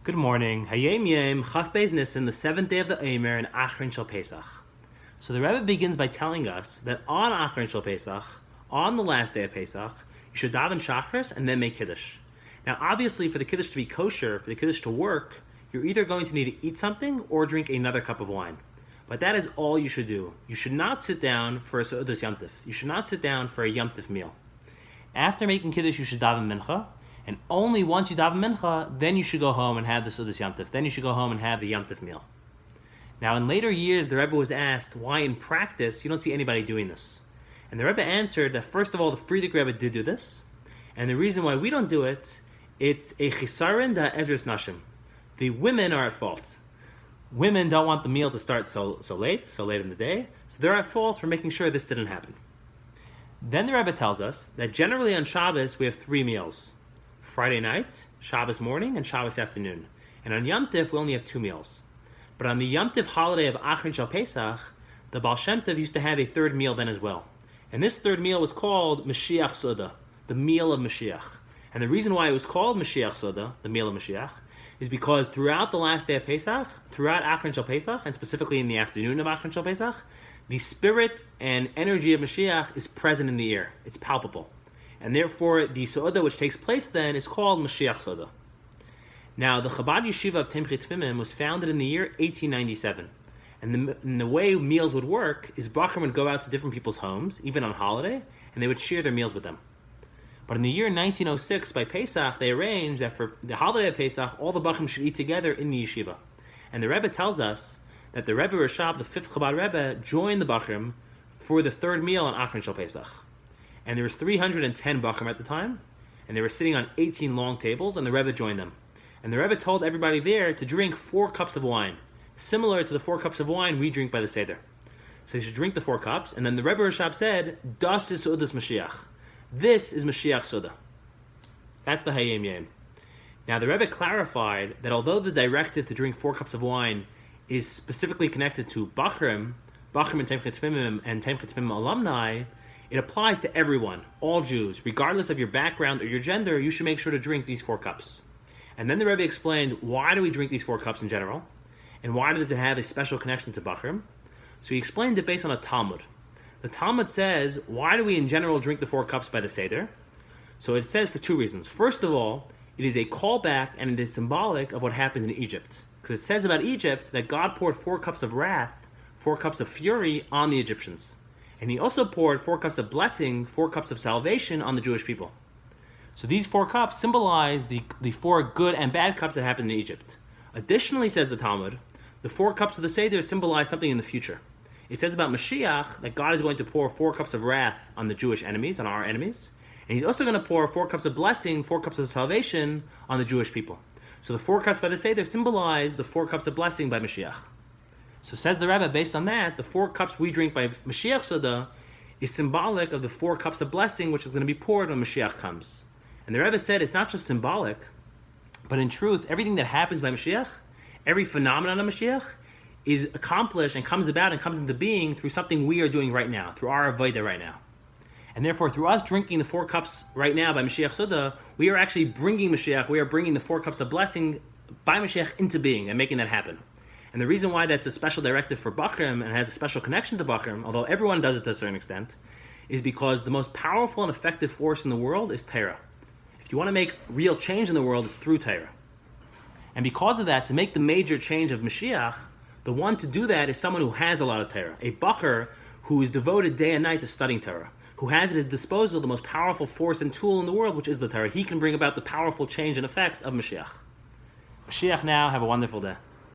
Good morning. Hayom Yom, Chof Beis Nissan, the 7th day of the Omer, and Achron Shel Pesach. So the Rebbe begins by telling us that on Achron Shel Pesach, on the last day of Pesach, you should daven Shachris and then make Kiddush. Now obviously for the Kiddush to be kosher, for the Kiddush to work, you're either going to need to eat something or drink another cup of wine. But that is all you should do. You should not sit down for a Seudah Yom Tov. You should not sit down for a Yom Tov meal. After making Kiddush, you should daven Mincha. And only once you daven Mincha, then you should go home and have the Seudah Yom Tov. Then you should go home and have the Yom Tov meal. Now, in later years, the Rebbe was asked why in practice you don't see anybody doing this. And the Rebbe answered that first of all, the Frierdiker Rebbe did do this. And the reason why we don't do it, it's a chisaron da ezras nashim. The women are at fault. Women don't want the meal to start so late in the day, so they're at fault for making sure this didn't happen. Then the Rebbe tells us that generally on Shabbos we have 3 meals. Friday night, Shabbos morning, and Shabbos afternoon. And on Yom Tov, we only have 2 meals. But on the Yom Tov holiday of Achron Shel Pesach, the Ball Shem Tov used to have a 3rd meal then as well. And this 3rd meal was called MOSHIACH'S SEUDAH, the meal of Mashiach. And the reason why it was called MOSHIACH'S SEUDAH, the meal of Mashiach, is because throughout the last day of Pesach, throughout Achron Shel Pesach, and specifically in the afternoon of Achron Shel Pesach, the spirit and energy of Mashiach is present in the air. It's palpable. And therefore, the Seudah which takes place then is called Moshiach's Seudah. Now, the Chabad Yeshiva of Temchei Tmimim was founded in the year 1897. And the way meals would work is bochurim would go out to different people's homes, even on holiday, and they would share their meals with them. But in the year 1906, by Pesach, they arranged that for the holiday of Pesach, all the bochurim should eat together in the yeshiva. And the Rebbe tells us that the Rebbe Rashab, the 5th Chabad Rebbe, joined the bochurim for the 3rd meal on Achron Shel Pesach. And there was 310 bochurim at the time, and they were sitting on 18 long tables, and the Rebbe joined them. And the Rebbe told everybody there to drink 4 cups of wine, similar to the 4 cups of wine we drink by the Seder. So they should drink the 4 cups, and then the Rebbe Rashab said, Das is Seudas Mashiach. This is Moshiach's Seudah. That's the Hayom Yom. Now the Rebbe clarified that although the directive to drink 4 cups of wine is specifically connected to bochurim and Temchei Tmimim and Temchei Tmimim alumni, it applies to everyone, all Jews, regardless of your background or your gender. You should make sure to drink these 4 cups. And then the Rebbe explained why do we drink these 4 cups in general, and why does it have a special connection to bochurim. So he explained it based on a Talmud. The Talmud says, why do we in general drink the 4 cups by the Seder? So it says for 2 reasons. First of all, it is a callback and it is symbolic of what happened in Egypt. Because it says about Egypt that God poured 4 cups of wrath, 4 cups of fury on the Egyptians. And he also poured 4 cups of blessing, 4 cups of salvation on the Jewish people. So these 4 cups symbolize the 4 good and bad cups that happened in Egypt. Additionally, says the Talmud, the 4 cups of the Seder symbolize something in the future. It says about Mashiach that God is going to pour 4 cups of wrath on the Jewish enemies, on our enemies. And he's also going to pour 4 cups of blessing, 4 cups of salvation on the Jewish people. So the 4 cups by the Seder symbolize the 4 cups of blessing by Mashiach. So says the Rebbe, based on that, the 4 cups we drink by Moshiach's Seudah is symbolic of the 4 cups of blessing which is going to be poured when Mashiach comes. And the Rebbe said it's not just symbolic, but in truth, everything that happens by Mashiach, every phenomenon of Mashiach, is accomplished and comes about and comes into being through something we are doing right now, through our avodah right now. And therefore, through us drinking the 4 cups right now by Moshiach's Seudah, we are actually bringing Mashiach, we are bringing the 4 cups of blessing by Mashiach into being and making that happen. And the reason why that's a special directive for bochurim and has a special connection to bochurim, although everyone does it to a certain extent, is because the most powerful and effective force in the world is Torah. If you want to make real change in the world, it's through Torah. And because of that, to make the major change of Mashiach, the one to do that is someone who has a lot of Torah, a bocher who is devoted day and night to studying Torah, who has at his disposal the most powerful force and tool in the world, which is the Torah. He can bring about the powerful change and effects of Mashiach. Mashiach now, have a wonderful day.